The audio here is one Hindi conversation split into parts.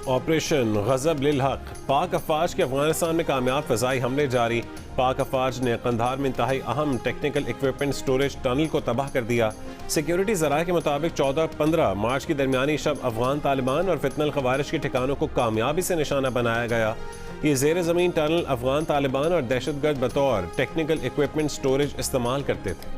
ऑपरेशन गज़ब लिल हक। पाक अफवाज के अफगानिस्तान में कामयाब फ़ज़ाई हमले जारी। पाक अफवाज ने कंधार में इंतहाई अहम टेक्निकल इक्विपमेंट स्टोरेज टनल को तबाह कर दिया। सिक्योरिटी ज़राए के मुताबिक 14-15 मार्च की दरमियानी शब अफगान तालिबान और फितनल खवारिज के ठिकानों को कामयाबी से निशाना बनाया गया। ये ज़ेर ज़मीन टनल अफगान तालिबान और दहशतगर्द बतौर टेक्निकल इक्विपमेंट स्टोरेज इस्तेमाल करते थे।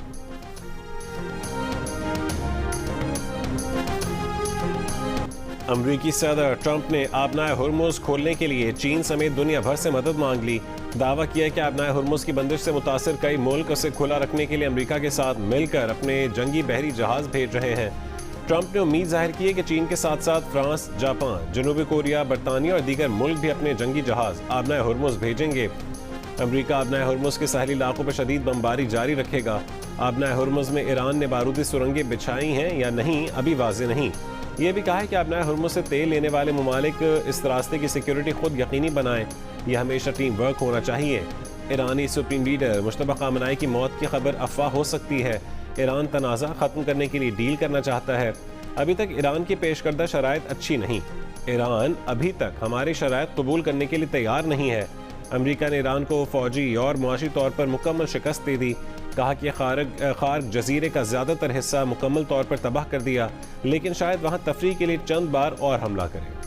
अमरीकी सदर ट्रंप ने आबनाए हुर्मुज़ खोलने के लिए चीन समेत दुनिया भर से मदद मांग ली। दावा किया कि आबनाए हुर्मुज़ की बंदिश से मुतासर कई मुल्क उसे खुला रखने के लिए अमरीका के साथ मिलकर अपने जंगी बहरी जहाज भेज रहे हैं। ट्रंप ने उम्मीद जाहिर की है कि चीन के साथ साथ फ्रांस, जापान, जनूबी कोरिया, बरतानिया और दीगर मुल्क भी अपने जंगी जहाज आबनाए हुर्मुज़ भेजेंगे। अमरीका आबनाए हुर्मुज़ के साहली इलाकों पर शदीद बमबारी जारी रखेगा। आबनाए हुर्मुज़ में ईरान ने बारूदी सुरंगें बिछाई हैं या नहीं अभी वाज़ेह नहीं। ये भी कहा है कि आबनाए हुर्मुज़ से तेल लेने वाले ममालिक इस रास्ते की सिक्योरिटी खुद यकीनी बनाएं। यह हमेशा टीम वर्क होना चाहिए। ईरानी सुप्रीम लीडर मुश्तबा खामनाई की मौत की खबर अफवाह हो सकती है। ईरान तनाज़ा ख़त्म करने के लिए डील करना चाहता है। अभी तक ईरान की पेश करदा शराइत अच्छी नहीं। ईरान अभी तक हमारी शराइत कबूल करने के लिए तैयार नहीं है। अमरीका ने ईरान को फौजी और मुआशी तौर पर मुकम्मल शिकस्त दे दी। कहा कि खार्क जजीरे का ज़्यादातर हिस्सा मुकम्मल तौर पर तबाह कर दिया, लेकिन शायद वहाँ तफरीह के लिए चंद बार और हमला करें।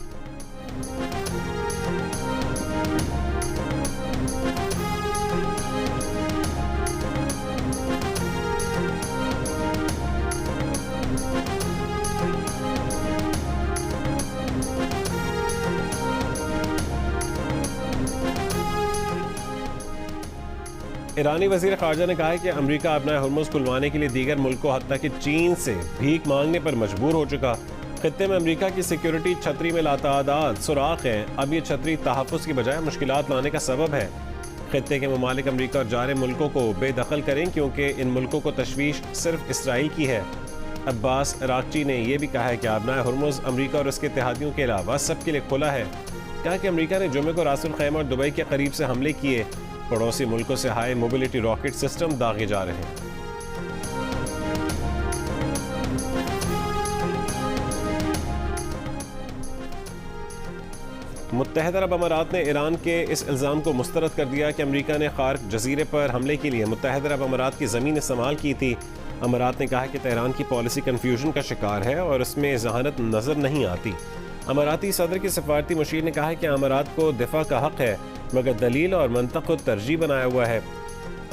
ईरानी वज़ीर ख़ारजा ने कहा है कि अमरीका अपना हुर्मुज़ खुलवाने के लिए दीगर मुल्कों हत्ता कि चीन से भीख मांगने पर मजबूर हो चुका। खित्ते में अमरीका की सिक्योरिटी छतरी में लातादाद सुराख है। अब ये छतरी तहफ़्फ़ुज़ की बजाय मुश्किलात लाने का सबब है। खित्ते के ममालिक अमरीका और जारे मुल्कों को बेदखल करें क्योंकि इन मुल्कों को तशवीश सिर्फ इसराइल की है। अब्बास अरागची ने यह भी कहा है कि आबनाए हुर्मुज़ अमरीका और उसके इत्तेहादियों के अलावा सबके लिए खुला है। कहा कि अमरीका ने जुमे को रास अल खैमा और दुबई के करीब से हमले किए। पड़ोसी मुल्कों से हाई मोबिलिटी रॉकेट सिस्टम दागे जा रहे हैं। मुत्तहदा अरब अमारात ने ईरान के इस इल्ज़ाम को मुस्तरद कर दिया कि अमरीका ने खार्क जजीरे पर हमले के लिए मुत्तहदा अरब अमारात की ज़मीन इस्तेमाल की थी। अमारात ने कहा कि तेहरान की पॉलिसी कन्फ्यूजन का शिकार है और उसमें जहानत नज़र नहीं आती। अमाराती सदर की सफारती मुशीर ने कहा है कि अमारात को दिफा का हक है, मगर दलील और मंतक़ को तरजीह बनाया हुआ है।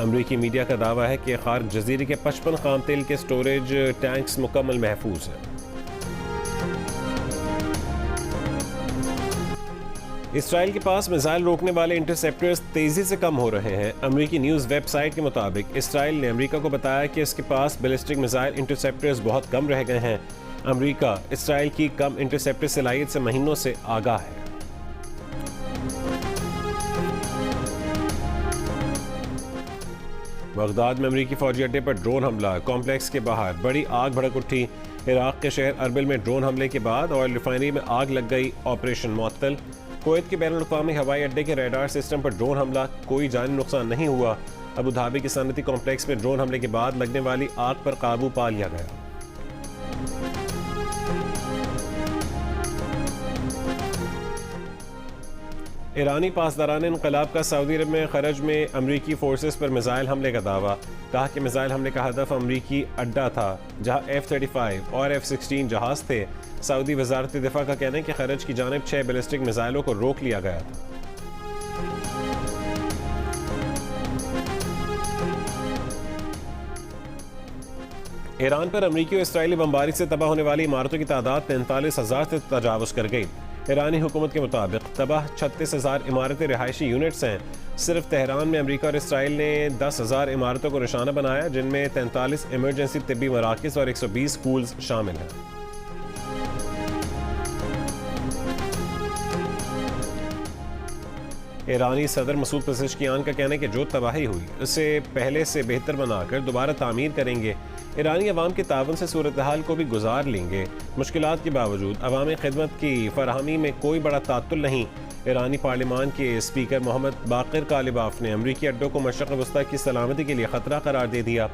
अमरीकी मीडिया का दावा है कि खार्क जजीरे के 55 खाम तेल के स्टोरेज टैंक्स मुकम्मल महफूज हैं। इसराइल के पास मिसाइल रोकने वाले इंटरसेप्टर्स तेजी से कम हो रहे हैं। अमरीकी न्यूज़ वेबसाइट के मुताबिक इसराइल ने अमरीका को बताया कि इसके पास बैलिस्टिक मिसाइल इंटरसेप्टर्स बहुत कम रह गए हैं। अमरीका इसराइल की कम इंटरसेप्टर सलाहियत से महीनों से आगाह है। बगदाद में अमरीकी फौजी अड्डे पर ड्रोन हमला। कॉम्प्लेक्स के बाहर बड़ी आग भड़क उठी। इराक के शहर अरबिल में ड्रोन हमले के बाद ऑयल रिफाइनरी में आग लग गई। ऑपरेशन मुअत्तल। कुवैत के बैनुल अक़वामी हवाई अड्डे के रडार सिस्टम पर ड्रोन हमला। कोई जानी नुकसान नहीं हुआ। अबू धाबी के सनती कॉम्प्लेक्स में ड्रोन हमले के बाद लगने वाली आग पर काबू पा लिया गया। ईरानी पासदारान इनकलाब का सऊदी अरब में खरज में अमरीकी फोर्सेस पर मिसाइल हमले का दावा। कहा कि मिसाइल हमले का हदफ अमरीकी अड्डा था जहां F-35 और F-16 जहाज थे। सऊदी वजारत दिफा का कहना है कि खरज की जानिब 6 बैलिस्टिक मिसाइलों को रोक लिया गया था। ईरान पर अमरीकी और इसराइली बमबारी से तबाह होने वाली इमारतों की तादाद 43,000 से तजावुज़ कर गई। ईरानी हुकूमत के मुताबिक तबाह 36,000 इमारती रिहायशी यूनिट्स हैं। सिर्फ तेहरान में अमरीका और इसराइल ने 10,000 इमारतों को निशाना बनाया, जिनमें 43 इमरजेंसी तिब्बी मराकज़ और 120 स्कूल्स शामिल हैं। ईरानी सदर मसूद पेज़ेश्कियान का कहना है कि जो तबाही हुई उसे पहले से बेहतर बनाकर दोबारा तामीर करेंगे। ईरानी अवाम के तावन से सूरत हाल को भी गुजार लेंगे। मुश्किलात के बावजूद अवामी खिदमत की फराहमी में कोई बड़ा तात्तुल नहीं। ईरानी पार्लिमान के स्पीकर मोहम्मद बाक़िर कालिबाफ ने अमरीकी अड्डों को मशरिक़ वस्ता की सलामती के लिए ख़तरा करार दे दिया।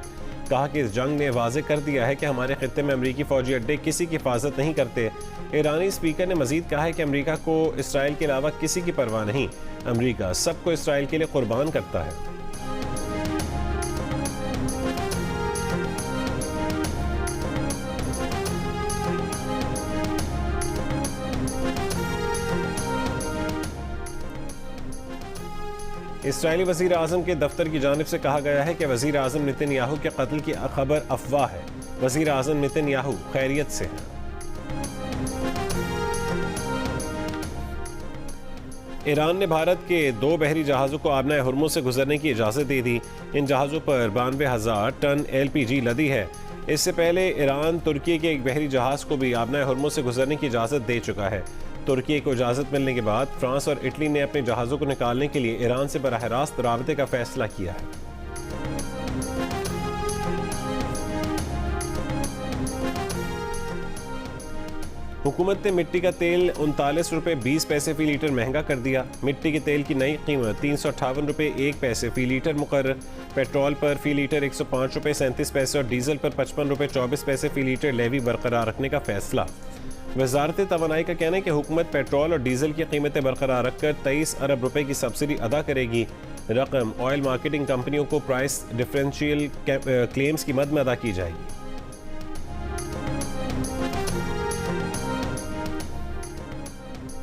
कहा कि इस जंग ने वाज़ेह कर दिया है कि हमारे खित्ते में अमरीकी फौजी अड्डे किसी की हिफाजत नहीं करते। ईरानी स्पीकर ने मजीद कहा है कि अमरीका को इसराइल के अलावा किसी की परवाह नहीं, अमरीका सबको इसराइल के लिए कुर्बान करता है। इसराइली वज़ीर आज़म के दफ्तर की जानिब से कहा गया है कि वज़ीर आज़म नेतन्याहू के कत्ल की खबर अफवाह है। वज़ीर आज़म नेतन्याहू खैरियत से हैं। ईरान ने भारत के 2 बहरी जहाज़ों को आबनाए हुर्मुज़ से गुजरने की इजाज़त दे दी। इन जहाज़ों पर 92,000 टन LPG लदी है। इससे पहले ईरान तुर्की के एक बहरी जहाज़ को भी आबनाए हुर्मुज़ से गुजरने की इजाज़त दे चुका है। तुर्की को इजाज़त मिलने के बाद फ्रांस और इटली ने अपने जहाज़ों को निकालने के लिए ईरान से बराह रास्त राबते का फैसला किया है। हुकूमत ने मिट्टी का तेल 39 रुपये 20 पैसे फी लीटर महंगा कर दिया। मिट्टी के तेल की नई कीमत 358 रुपये 1 पैसे फी लीटर मुकर्रर। पेट्रोल पर फी लीटर 105 रुपये 37 पैसे और डीजल पर 55 रुपये 24 पैसे फी लीटर लेवी बरकरार रखने का फैसला। वजारत तवानाई का कहना है कि हुकूमत पेट्रोल और डीजल की कीमतें बरकरार रखकर 23 अरब रुपए की सब्सिडी अदा करेगी। रकम ऑयल मार्केटिंग कंपनियों को प्राइस डिफरेंशियल क्लेम्स की मद में अदा की जाएगी।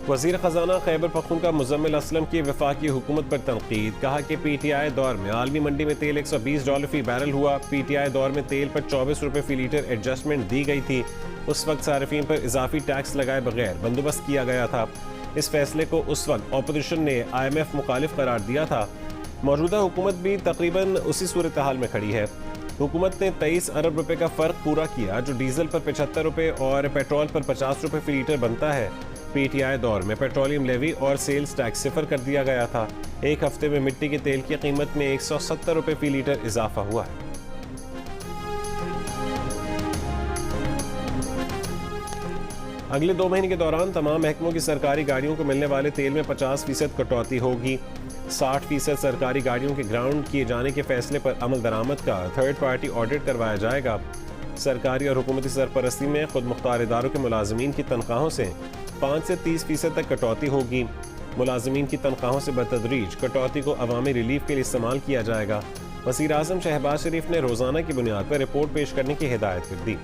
वज़ीर ख़जाना खैबर पख्तूनख्वा मुज़म्मिल असलम की वफाकी हुकूमत पर तनकीद। कहा कि PTI दौर में आलमी मंडी में तेल $120 फी बैरल हुआ। PTI दौर में तेल पर 24 रुपये फी लीटर एडजस्टमेंट दी गई थी। उस वक्त सार्फिन पर इजाफी टैक्स लगाए बगैर बंदोबस्त किया गया था। इस फैसले को उस वक्त अपोजिशन ने IMF मुखालिफ करार दिया था। मौजूदा हुकूमत भी तकरीबन उसी सूरत हाल में खड़ी है। हुकूमत ने 23 अरब रुपए का फ़र्क पूरा किया, जो डीजल पर 75 रुपये और पेट्रोल पर 50 रुपये फी लीटर बनता है। PTI दौर में पेट्रोलियम लेवी और सेल्स टैक्स सिफर कर दिया गया था। एक हफ्ते में मिट्टी के तेल की कीमत में 170 रुपये फी लीटर इजाफा हुआ है। अगले 2 महीने के दौरान तमाम महकमों की सरकारी गाड़ियों को मिलने वाले तेल में 50% कटौती होगी। 60% सरकारी गाड़ियों के ग्राउंड किए जाने के फैसले पर अमल दरामद का थर्ड पार्टी ऑडिट करवाया जाएगा। सरकारी और हुकूमती सरपरस्ती में खुद मुख्तार इदारों के मुलाजमीन की तनख्वाहों से 5 से 30% तक कटौती होगी। मुलाजमीन की तनख्वाहों से बतदरीज कटौती को अवामी रिलीफ के लिए इस्तेमाल किया जाएगा। वज़ीर आज़म शहबाज शरीफ ने रोज़ाना की बुनियाद पर रिपोर्ट पेश करने की हिदायत कर दी।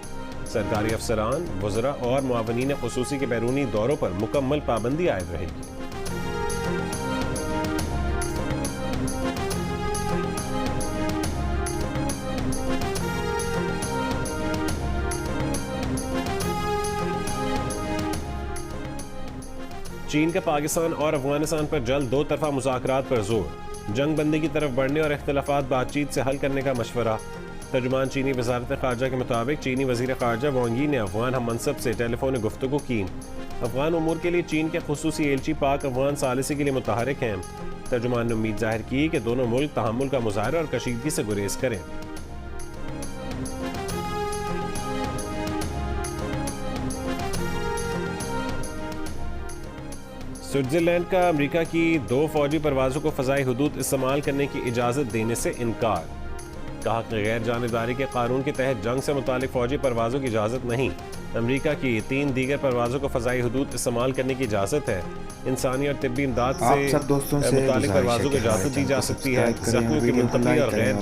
सरकारी अफसरान, वज़रा और मुआवनीन ख़ुसूसी के बैरूनी दौरों पर मुकम्मल पाबंदी आयद रहेगी। चीन का पाकिस्तान और अफगानिस्तान पर जल्द 2 तरफा मुज़ाकरात पर जोर। जंग बंदी की तरफ बढ़ने और इख्तिलाफात बातचीत से हल करने का मशवरा। तर्जुमान चीनी वजारत ख़ारजा के मुताबिक चीनी वज़ीर ख़ारजा वांग यी ने अफगान हम मनसब से टेलीफोन गुफ्तगू की। अफगान उमूर के लिए चीन के खुसूसी एलची पाक अफगान सालिसी के लिए मुतहरिक हैं। तर्जुमान ने उम्मीद जाहिर की कि दोनों मुल्क तहम्मुल का मुजाहरा और कशीदगी से गुरेज करें। स्विट्ज़रलैंड का अमेरिका की 2 फौजी परवाज़ों को फ़ज़ाई हुदूद इस्तेमाल करने की इजाज़त देने से इनकार। कहा कि गैर जानिबदारी के कानून के तहत जंग से मुतालिक फौजी परवाज़ों की इजाज़त नहीं। अमेरिका की 3 दीगर परवाज़ों को फ़ज़ाई हुदूद इस्तेमाल करने की इजाज़त है। इंसानी और तिब्बी इमदाद से मुतालिक परवाज़ों को इजाज़त दी जा सकती है। ज़ख्मियों की मुंतकली और गैर